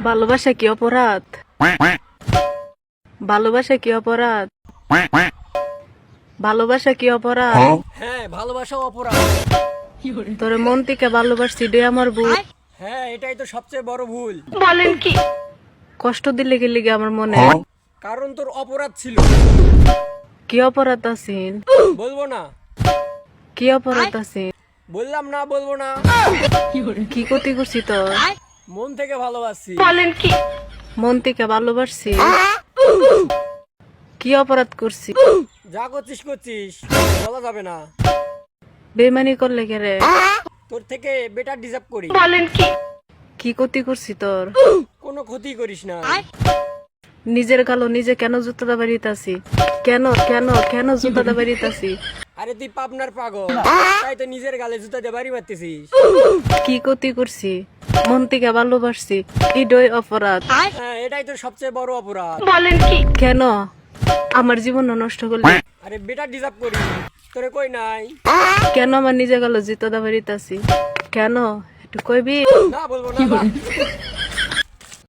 ভালোবাসা কি অপরাধ? ভালোবাসা কি অপরাধ? ভালোবাসা কি অপরাধ? হ্যাঁ, ভালোবাসা অপরাধ। তোরে মন থেকে ভালোবাসছি রে আমার ভুল। হ্যাঁ, এটাই তো সবচেয়ে বড় ভুল। কষ্ট দিলে কি লিগে আমার মনে? কারণ তোর অপরাধ ছিল। কি অপরাধ আছেন? বলবো না। কি অপরাধ আছে? বললাম না, বলবো না। কি ক্ষতি করছি তোর? মন থেকে ভালোবাসি। মন থেকে ভালোবাসছি। কি অপরাধ করছি? যা করছিস করছিস, বলা যাবে না। বেমানি করলে কে রে? তোর থেকে বেটার ডিজার্ভ করি। কি ক্ষতি করছি তোর? কোনো ক্ষতি করিস না। নিজের গালো নিজে কেন জুতাটা বাড়িতাছি? কেন কেন কেন জুতাটা বাড়িতাছি? আরে তুই পাবনার পাগল, তাই তো নিজের গালে জুতা দিয়ে বাড়ি মারতেছিস। কি ক্ষতি করছি? মন থেকে ভালোবাসছি, এটাই অপরাধ। হ্যাঁ, এটাই তো সবচেয়ে বড় অপরাধ। কেন আমার জীবন নষ্ট করলি? আরে বেটার ডিজার্ভ করি, তোরে কই নাই। কেন আমার নিজে গালো জুতাটা বাড়িতাছি? কেন একটু কইবি? না, বলবো না।